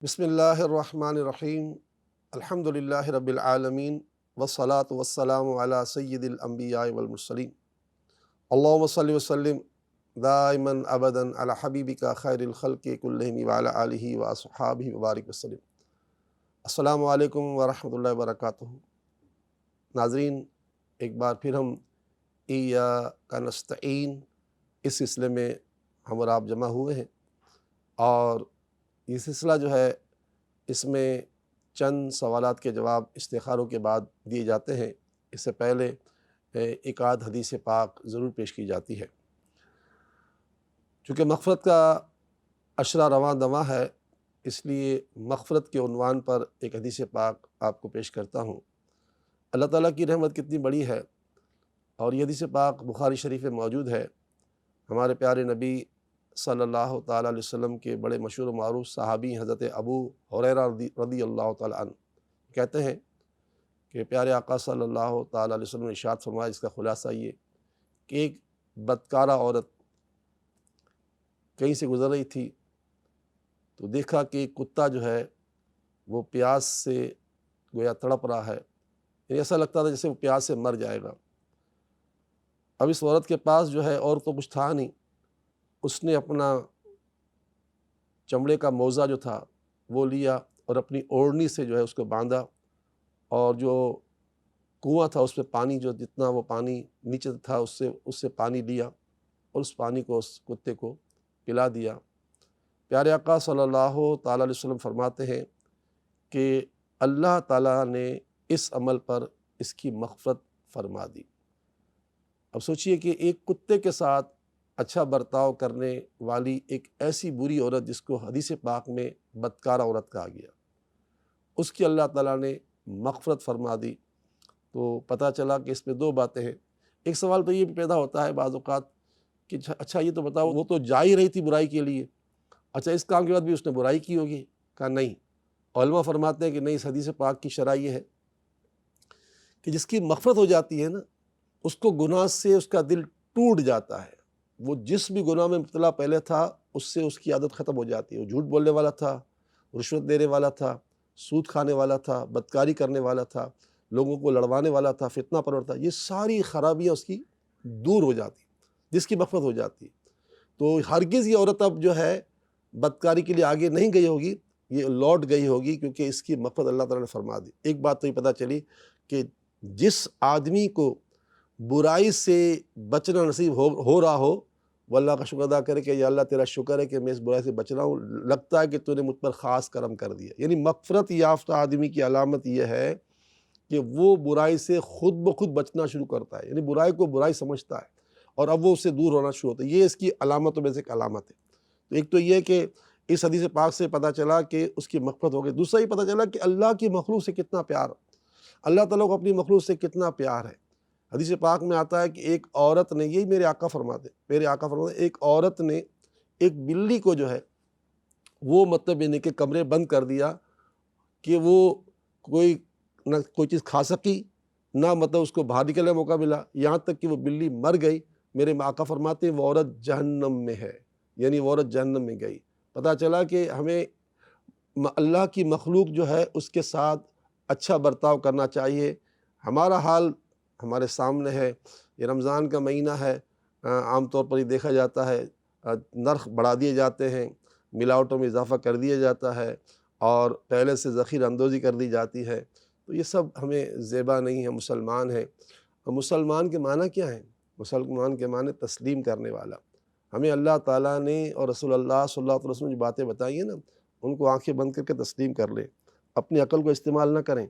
بسم اللہ الرحمن الرحیم الحمد للہ رب العالمین والصلاة والسلام علی سید الانبیاء والمرسلین اللہم صلی وسلم دائما ابدا علی حبیبک خیر الخلق کلہم وعلی آلہ واصحابہ وبارک وسلم۔ السلام علیکم ورحمۃ اللہ وبرکاتہ۔ ناظرین، ایک بار پھر ہم ایاک نستعین اس سلسلے میں ہم اور آپ جمع ہوئے ہیں، اور یہ سلسلہ جو ہے اس میں چند سوالات کے جواب استخاروں کے بعد دیے جاتے ہیں۔ اس سے پہلے ایک آدھ حدیث پاک ضرور پیش کی جاتی ہے۔ چونکہ مغفرت کا عشرہ رواں دواں ہے، اس لیے مغفرت کے عنوان پر ایک حدیث پاک آپ کو پیش کرتا ہوں۔ اللہ تعالیٰ کی رحمت کتنی بڑی ہے، اور یہ حدیث پاک بخاری شریف میں موجود ہے۔ ہمارے پیارے نبی صلی اللہ تعالیٰ علیہ وسلم کے بڑے مشہور و معروف صحابی حضرت ابو ہریرہ رضی اللہ تعالیٰ عنہ کہتے ہیں کہ پیارے آقا صلی اللہ تعالیٰ علیہ وسلم نے ارشاد فرمایا، اس کا خلاصہ یہ کہ ایک بدکارہ عورت کہیں سے گزر رہی تھی تو دیکھا کہ ایک کتا جو ہے وہ پیاس سے گویا تڑپ رہا ہے، یعنی ایسا لگتا تھا جیسے وہ پیاس سے مر جائے گا۔ اب اس عورت کے پاس جو ہے اور تو کچھ تھا نہیں، اس نے اپنا چمڑے کا موزہ جو تھا وہ لیا اور اپنی اوڑھنی سے جو ہے اس کو باندھا، اور جو کنواں تھا اس میں پانی جو جتنا وہ پانی نیچے تھا اس سے پانی لیا اور اس پانی کو اس کتے کو پلا دیا۔ پیارے آقا صلی اللہ تعالیٰ علیہ وسلم فرماتے ہیں کہ اللہ تعالیٰ نے اس عمل پر اس کی مغفرت فرما دی۔ اب سوچئے کہ ایک کتے کے ساتھ اچھا برتاؤ کرنے والی ایک ایسی بری عورت جس کو حدیث پاک میں بدکارہ عورت کہا گیا، اس کی اللہ تعالیٰ نے مغفرت فرما دی۔ تو پتہ چلا کہ اس میں دو باتیں ہیں۔ ایک سوال تو یہ بھی پیدا ہوتا ہے بعض اوقات کہ اچھا یہ تو بتاؤ، وہ تو جا ہی رہی تھی برائی کے لیے، اچھا اس کام کے بعد بھی اس نے برائی کی ہوگی؟ کہا نہیں۔ علماء فرماتے ہیں کہ نہیں، اس حدیث پاک کی شرح یہ ہے کہ جس کی مغفرت ہو جاتی ہے نا، اس کو گناہ سے اس کا دل ٹوٹ جاتا ہے۔ وہ جس بھی گناہ میں مبتلا پہلے تھا اس سے اس کی عادت ختم ہو جاتی ہے۔ وہ جھوٹ بولنے والا تھا، رشوت دینے والا تھا، سود کھانے والا تھا، بدکاری کرنے والا تھا، لوگوں کو لڑوانے والا تھا، فتنہ پرور تھا، یہ ساری خرابیاں اس کی دور ہو جاتی، جس کی مغفرت ہو جاتی ہے۔ تو ہرگز یہ عورت اب جو ہے بدکاری کے لیے آگے نہیں گئی ہوگی، یہ لوٹ گئی ہوگی، کیونکہ اس کی مغفرت اللہ تعالیٰ نے فرما دی۔ ایک بات تو یہ پتہ چلی کہ جس آدمی کو برائی سے بچنا نصیب ہو رہا ہو، وہ اللہ کا شکر ادا کرے کہ یا اللہ تیرا شکر ہے کہ میں اس برائی سے بچ رہا ہوں، لگتا ہے کہ تو نے مجھ پر خاص کرم کر دیا۔ یعنی مغفرت یافتہ آدمی کی علامت یہ ہے کہ وہ برائی سے خود بخود بچنا شروع کرتا ہے، یعنی برائی کو برائی سمجھتا ہے اور اب وہ اس سے دور ہونا شروع ہوتا ہے۔ یہ اس کی علامتوں میں سے ایک علامت ہے۔ تو ایک تو یہ کہ اس حدیث پاک سے پتہ چلا کہ اس کی مغفرت ہو گئی۔ دوسرا یہ پتہ چلا کہ اللہ کی مخلوق سے کتنا پیار، اللہ تعالیٰ کو اپنی مخلوق سے کتنا پیار ہے۔ حدیث پاک میں آتا ہے کہ ایک عورت نے، یہی میرے آقا فرماتے، ایک عورت نے ایک بلی کو جو ہے وہ مطلب یعنی کہ کمرے بند کر دیا کہ وہ نہ کوئی چیز کھا سکی، نہ مطلب اس کو باہر نکلنے کا موقع ملا، یہاں تک کہ وہ بلی مر گئی۔ میرے آقا فرماتے ہیں وہ عورت جہنم میں ہے، یعنی وہ عورت جہنم میں گئی۔ پتہ چلا کہ ہمیں اللہ کی مخلوق جو ہے اس کے ساتھ اچھا برتاؤ کرنا چاہیے۔ ہمارا حال ہمارے سامنے ہے، یہ رمضان کا مہینہ ہے، عام طور پر یہ دیکھا جاتا ہے نرخ بڑھا دیے جاتے ہیں، ملاوٹوں میں اضافہ کر دیا جاتا ہے، اور پہلے سے ذخیرہ اندوزی کر دی جاتی ہے۔ تو یہ سب ہمیں زیبا نہیں ہے۔ مسلمان ہیں، اور مسلمان کے معنی کیا ہیں؟ مسلمان کے معنی تسلیم کرنے والا۔ ہمیں اللہ تعالیٰ نے اور رسول اللہ صلی اللہ علیہ وسلم نے جو باتیں بتائی ہیں نا، ان کو آنکھیں بند کر کے تسلیم کر لیں، اپنی عقل کو استعمال نہ کریں۔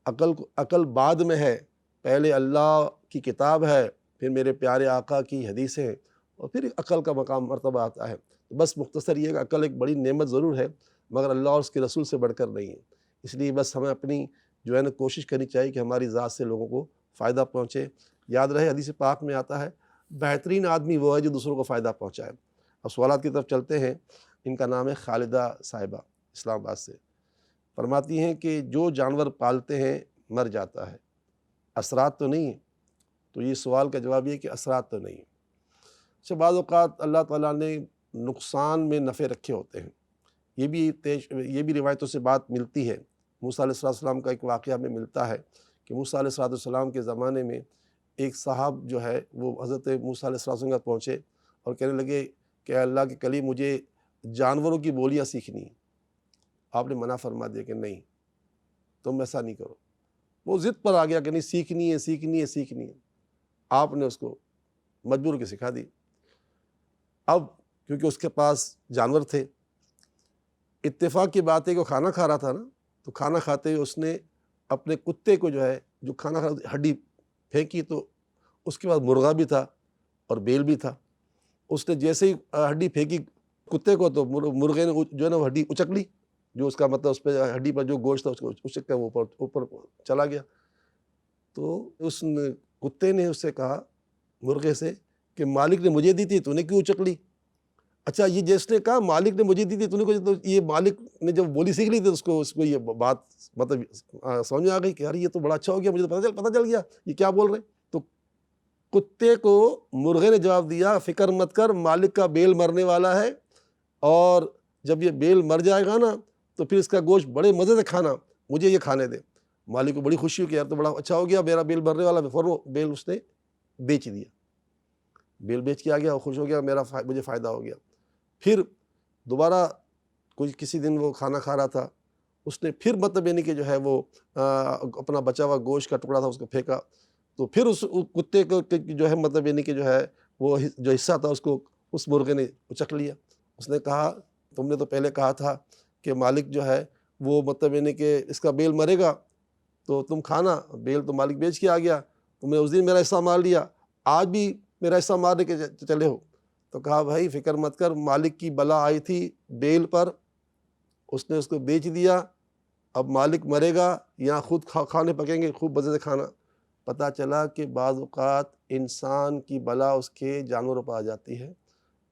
عقل بعد میں ہے، پہلے اللہ کی کتاب ہے، پھر میرے پیارے آقا کی حدیثیں ہیں، اور پھر عقل کا مقام مرتبہ آتا ہے۔ بس مختصر یہ کہ عقل ایک بڑی نعمت ضرور ہے، مگر اللہ اور اس کے رسول سے بڑھ کر نہیں ہے۔ اس لیے بس ہمیں اپنی جو ہے نا کوشش کرنی چاہیے کہ ہماری ذات سے لوگوں کو فائدہ پہنچے۔ یاد رہے حدیث پاک میں آتا ہے بہترین آدمی وہ ہے جو دوسروں کو فائدہ پہنچائے۔ اب سوالات کی طرف چلتے ہیں۔ ان کا نام ہے خالدہ صاحبہ، اسلام آباد سے۔ فرماتی ہیں کہ جو جانور پالتے ہیں مر جاتا ہے، اثرات تو نہیں ہیں؟ تو یہ سوال کا جواب یہ کہ اثرات تو نہیں ہیں۔ اچھا، بعض اوقات اللہ تعالیٰ نے نقصان میں نفع رکھے ہوتے ہیں، یہ بھی روایتوں سے بات ملتی ہے۔ موسیٰ علیہ السلام کا ایک واقعہ ہمیں ملتا ہے کہ موسیٰ علیہ السلام کے زمانے میں ایک صاحب جو ہے وہ حضرت موسیٰ علیہ السلام کے پہنچے اور کہنے لگے کہ اللہ کے کلیم مجھے جانوروں کی بولیاں سیکھنی ہیں۔ آپ نے منع فرما دیا کہ نہیں، تم ایسا نہیں کرو۔ وہ ضد پر آ گیا کہ نہیں، سیکھنی ہے سیکھنی ہے سیکھنی ہے۔ آپ نے اس کو مجبور کے سکھا دی۔ اب کیونکہ اس کے پاس جانور تھے، اتفاق کی بات ہے کہ وہ کھانا کھا رہا تھا نا، تو کھانا کھاتے ہوئے اس نے اپنے کتے کو جو ہے جو کھانا کھا ہڈی پھینکی، تو اس کے بعد مرغا بھی تھا اور بیل بھی تھا۔ اس نے جیسے ہی ہڈی پھینکی کتے کو، تو مرغے نے جو ہے نا وہ ہڈی اچک لی، جو اس کا مطلب اس پہ ہڈی پر جو گوشت تھا اس کو اچک کر وہ اوپر چلا گیا۔ تو اس کتے نے اس سے کہا، مرغے سے، کہ مالک نے مجھے دی تھی تو نے کیوں اچک لی؟ اچھا، یہ جس نے کہا مالک نے مجھے دی تھی تو نے تو یہ مالک نے جب بولی سیکھ لی تھی اس کو یہ بات مطلب سمجھ میں آ گئی کہ یار یہ تو بڑا اچھا ہو گیا، مجھے تو پتہ چل گیا یہ کیا بول رہے ہیں۔ تو کتے کو مرغے نے جواب دیا، فکر مت کر، مالک کا بیل مرنے والا ہے، اور جب یہ بیل مر جائے گا نا تو پھر اس کا گوشت بڑے مزے سے کھانا، مجھے یہ کھانے دے۔ مالک کو بڑی خوشی ہو کہ یار تو بڑا اچھا ہو گیا، میرا بیل مرنے والا، فوراً بیل اس نے بیچ دیا۔ بیل بیچ کے آ گیا، وہ خوش ہو گیا، مجھے فائدہ ہو گیا۔ پھر دوبارہ کسی دن وہ کھانا کھا رہا تھا، اس نے پھر مطلب یعنی کہ جو ہے وہ اپنا بچا ہوا گوشت کا ٹکڑا تھا اس کو پھینکا، تو پھر اس کتے کو جو ہے مطلب یعنی کہ جو ہے وہ جو حصہ تھا اس کو اس مرغے نے اچک لیا۔ اس نے کہا تم نے تو پہلے کہا تھا کہ مالک جو ہے وہ مطلب یعنی کہ اس کا بیل مرے گا تو تم کھانا، بیل تو مالک بیچ کے آ گیا، تم نے اس دن میرا حصہ مار لیا، آج بھی میرا حصہ مارنے کے چلے ہو۔ تو کہا بھائی فکر مت کر، مالک کی بلا آئی تھی بیل پر، اس نے اس کو بیچ دیا، اب مالک مرے گا یا خود کھانے پکیں گے خوب مزے سے کھانا۔ پتہ چلا کہ بعض اوقات انسان کی بلا اس کے جانوروں پر آ جاتی ہے،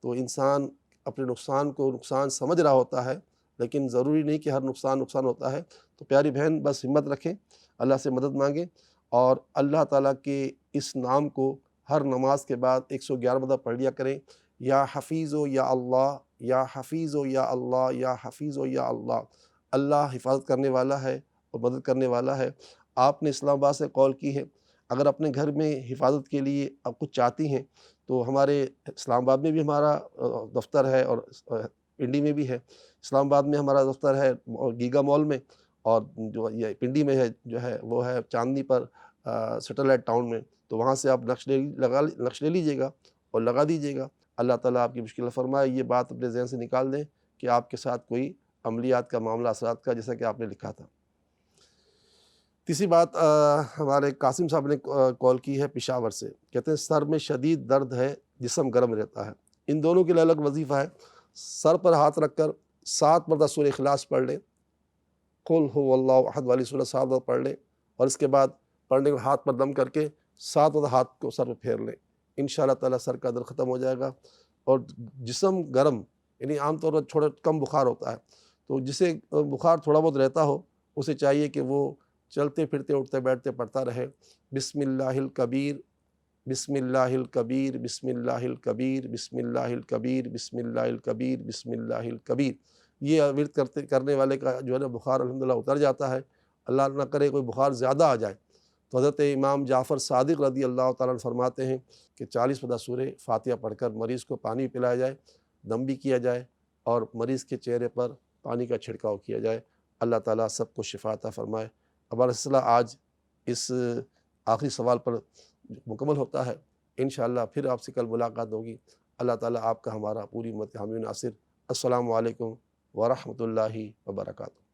تو انسان اپنے نقصان کو نقصان سمجھ رہا ہوتا ہے، لیکن ضروری نہیں کہ ہر نقصان ہوتا ہے۔ تو پیاری بہن بس ہمت رکھیں، اللہ سے مدد مانگیں، اور اللہ تعالیٰ کے اس نام کو ہر نماز کے بعد 111 مرتبہ پڑھ لیا کریں، یا حفیظ و یا اللہ، یا حفیظ و یا اللہ، یا حفیظ و یا اللہ۔ اللہ حفاظت کرنے والا ہے اور مدد کرنے والا ہے۔ آپ نے اسلام آباد سے کال کی ہے، اگر اپنے گھر میں حفاظت کے لیے آپ کچھ چاہتی ہیں تو ہمارے اسلام آباد میں بھی ہمارا دفتر ہے اور پنڈی میں بھی ہے۔ اسلام آباد میں ہمارا دفتر ہے گیگا مال میں، اور جو یہ پنڈی میں ہے جو ہے وہ ہے چاندنی پر سیٹلائٹ ٹاؤن میں، تو وہاں سے آپ نقش لے لیجیے گا اور لگا دیجیے گا۔ اللہ تعالیٰ آپ کی مشکل فرمائے۔ یہ بات اپنے ذہن سے نکال دیں کہ آپ کے ساتھ کوئی عملیات کا معاملہ اثرات کا، جیسا کہ آپ نے لکھا تھا۔ تیسری بات، ہمارے قاسم صاحب نے کال کی ہے پشاور سے، کہتے ہیں سر میں شدید درد ہے، جسم گرم رہتا ہے۔ ان دونوں کے لیے الگ وظیفہ ہے۔ سر پر ہاتھ رکھ کر 7 مرتبہ سورہ اخلاص پڑھ لیں، قل هو اللہ احد والی سورہ 7 مرتبہ پڑھ لیں، اور اس کے بعد پڑھنے کے ہاتھ پر دم کر کے 7 مرتبہ ہاتھ کو سر پہ پھیر لیں، انشاءاللہ تعالیٰ سر کا درد ختم ہو جائے گا۔ اور جسم گرم، یعنی عام طور پر تھوڑا کم بخار ہوتا ہے، تو جسے بخار تھوڑا بہت رہتا ہو اسے چاہیے کہ وہ چلتے پھرتے اٹھتے بیٹھتے پڑھتا رہے، بسم اللہ الکبیر، بسم اللہ الکبیر، بسم اللہ الکبیر، بسم اللہ الکبیر، بسم اللہ الکبیر، بسم اللہ الکبیر۔ یہ ورد کرنے والے کا جو ہے نا بخار الحمدللہ اتر جاتا ہے۔ اللہ نہ کرے کوئی بخار زیادہ آ جائے تو حضرت امام جعفر صادق رضی اللہ تعالیٰ عنہ فرماتے ہیں کہ 40 مرتبہ سورہ فاتحہ پڑھ کر مریض کو پانی پلایا جائے، دم بھی کیا جائے، اور مریض کے چہرے پر پانی کا چھڑکاؤ کیا جائے۔ اللہ تعالیٰ سب کو شفا عطا فرمائے۔ ہمارا سلسلہ آج اس آخری سوال پر مکمل ہوتا ہے۔ انشاءاللہ پھر آپ سے کل ملاقات ہوگی۔ اللہ تعالیٰ آپ کا ہمارا پوری امت حامی و ناصر۔ السلام علیکم ورحمۃ اللہ وبرکاتہ۔